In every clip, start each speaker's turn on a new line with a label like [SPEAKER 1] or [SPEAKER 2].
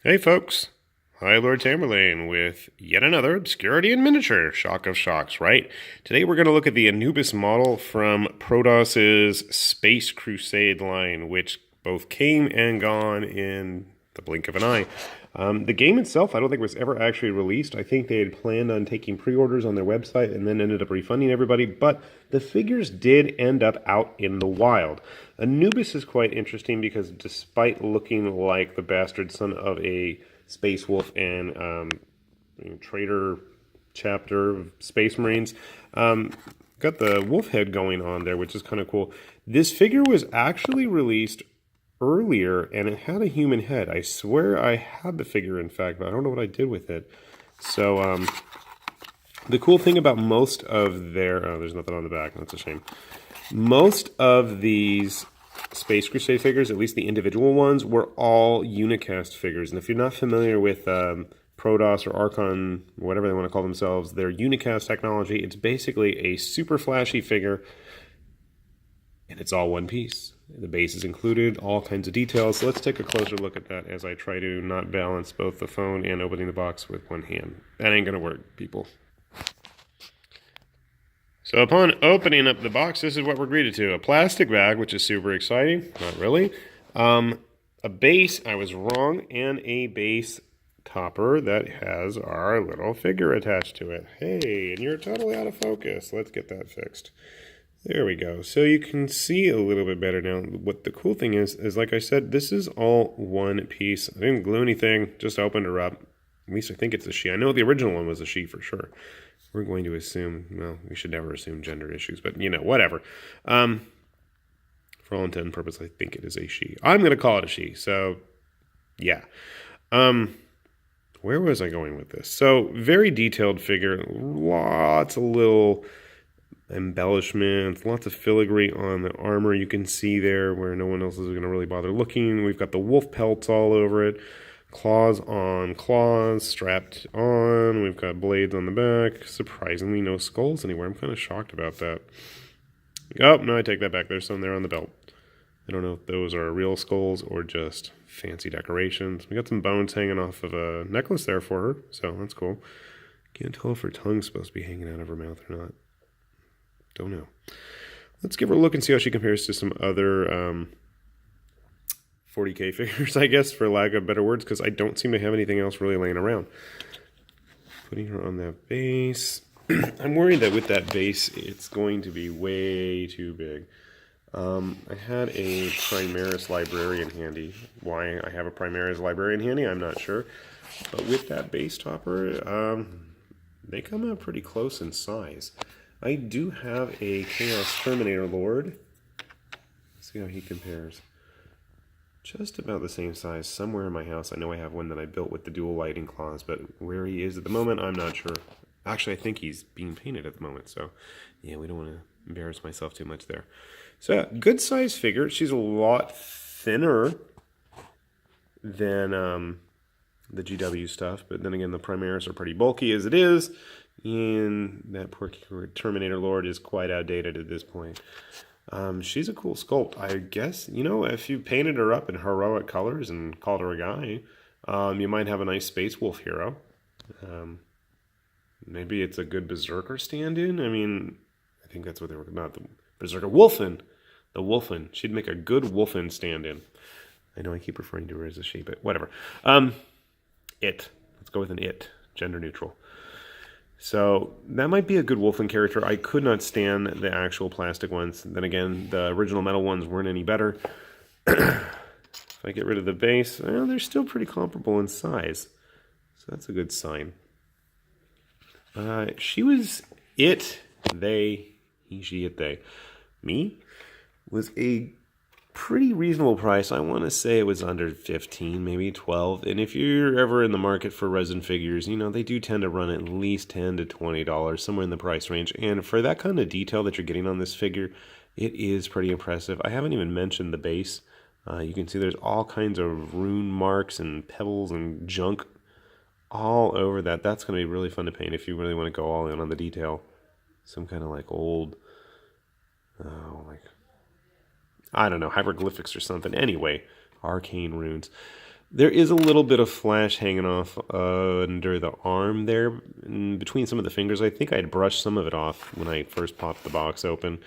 [SPEAKER 1] Hey folks, hi Lord Tamerlane with yet another Obscurity in Miniature, shock of shocks, right? Today we're going to look at the Anubis model from Prodos' Space Crusade line, which both came and gone in the blink of an eye. The game itself, I don't think was ever actually released. I think they had planned on taking pre-orders on their website and then ended up refunding everybody, but the figures did end up out in the wild. Anubis is quite interesting because despite looking like the bastard son of a space wolf and trader chapter of Space Marines, got the wolf head going on there, which is kind of cool. This figure was actually released earlier, and it had a human head. I swear I had the figure, in fact, but I don't know what I did with it. So, the cool thing about most of their... Oh, there's nothing on the back. That's a shame. Most of these Space Crusade figures, at least the individual ones, were all Unicast figures. And if you're not familiar with Prodos or Archon, whatever they want to call themselves, their Unicast technology, it's basically a super flashy figure, and it's all one piece. The base is included, all kinds of details. So let's take a closer look at that as I try to not balance both the phone and opening the box with one hand. That ain't going to work, people. So upon opening up the box, this is what we're greeted to. A plastic bag, which is super exciting. Not really. A base, I was wrong, and a base topper that has our little figure attached to it. Hey, and you're totally out of focus. Let's get that fixed. There we go. So you can see a little bit better now. What the cool thing is like I said, this is all one piece. I didn't glue anything, just opened her up. At least I think it's a she. I know the original one was a she for sure. We're going to assume, well, we should never assume gender issues, but you know, whatever. For all intent and purpose, I think it is a she. I'm going to call it a she, so yeah. Where was I going with this? So, very detailed figure, lots of little embellishments, lots of filigree on the armor you can see there where no one else is going to really bother looking. We've got the wolf pelts all over it. Claws on claws, strapped on. We've got blades on the back. Surprisingly, no skulls anywhere. I'm kind of shocked about that. Oh, no, I take that back. There's some there on the belt. I don't know if those are real skulls or just fancy decorations. We got some bones hanging off of a necklace there for her, so that's cool. Can't tell if her tongue's supposed to be hanging out of her mouth or not. Don't know. Let's give her a look and see how she compares to some other 40K figures, I guess, for lack of better words, because I don't seem to have anything else really laying around. Putting her on that base. I'm worried that with that base, it's going to be way too big. I had a Primaris Librarian handy. Why I have a Primaris Librarian handy, I'm not sure. But with that base topper, they come out pretty close in size. I do have a Chaos Terminator Lord. Let's see how he compares. Just about the same size somewhere in my house. I know I have one that I built with the dual lighting claws, but where he is at the moment, I'm not sure. Actually, I think he's being painted at the moment, so yeah, we don't want to embarrass myself too much there. So, yeah, good size figure. She's a lot thinner than the GW stuff, but then again, the Primaris are pretty bulky as it is, and that poor Terminator Lord is quite outdated at this point. She's a cool sculpt. I guess, you know, if you painted her up in heroic colors and called her a guy, you might have a nice Space Wolf hero. Maybe it's a good Berserker stand-in. I mean, I think that's what they were, not the Berserker, Wolfen. The Wolfen. She'd make a good Wolfen stand-in. I know I keep referring to her as a she, but whatever. It. Let's go with an it. Gender neutral. So that might be a good Wolfen character. I could not stand the actual plastic ones. Then again, the original metal ones weren't any better. If I get rid of the base, well, they're still pretty comparable in size. So that's a good sign. She was it, they, he, she, it, they. Me was a pretty reasonable price. I want to say it was under 15, maybe 12. And if you're ever in the market for resin figures, you know, they do tend to run at least $10 to $20, somewhere in the price range. And for that kind of detail that you're getting on this figure, it is pretty impressive. I haven't even mentioned the base. You can see there's all kinds of rune marks and pebbles and junk all over that. That's going to be really fun to paint if you really want to go all in on the detail. Some kind of like old, I don't know, hieroglyphics or something. Anyway, arcane runes. There is a little bit of flash hanging off under the arm there, in between some of the fingers. I think I'd brushed some of it off when I first popped the box open.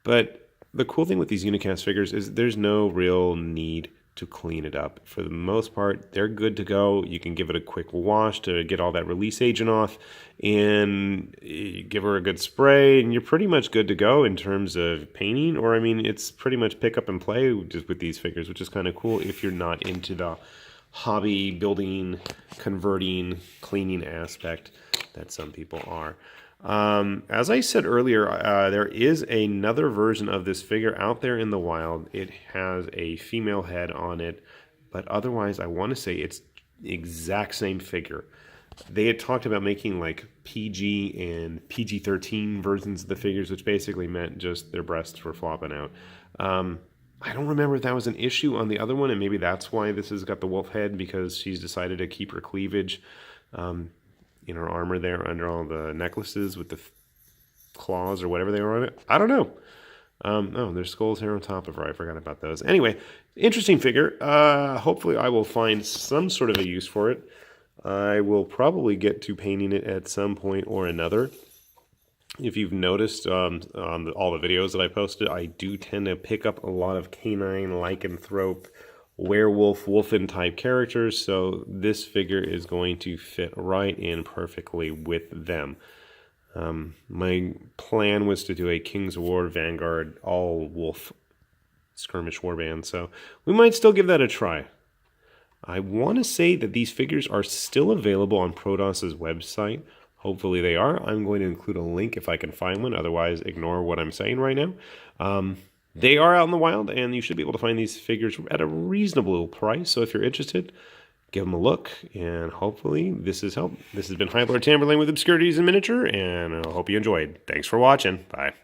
[SPEAKER 1] But the cool thing with these Unicast figures is there's no real need to clean it up. For the most part, they're good to go. You can give it a quick wash to get all that release agent off, and give her a good spray, and you're pretty much good to go in terms of painting. Or, I mean, it's pretty much pick up and play just with these figures, which is kind of cool if you're not into the hobby building, converting, cleaning aspect that some people are. As I said earlier, there is another version of this figure out there in the wild. It has a female head on it, but otherwise I want to say it's the exact same figure. They had talked about making like PG and PG-13 versions of the figures, which basically meant just their breasts were flopping out. I don't remember if that was an issue on the other one, and maybe that's why this has got the wolf head, because she's decided to keep her cleavage in her armor there under all the necklaces with the claws or whatever they were on it. I don't know. Oh, there's skulls here on top of her. I forgot about those. Anyway, interesting figure. Hopefully I will find some sort of a use for it. I will probably get to painting it at some point or another. If you've noticed on all the videos that I posted, I do tend to pick up a lot of canine, lycanthrope, werewolf, wolfen type characters, so this figure is going to fit right in perfectly with them. My plan was to do a King's War Vanguard all wolf skirmish warband, so we might still give that a try. I want to say that these figures are still available on Prodos's website. Hopefully they are. I'm going to include a link if I can find one, otherwise ignore what I'm saying right now. They are out in the wild, and you should be able to find these figures at a reasonable price. So if you're interested, give them a look, and hopefully this has helped. This has been High Lord Tamberlane with Obscurities in Miniature, and I hope you enjoyed. Thanks for watching. Bye.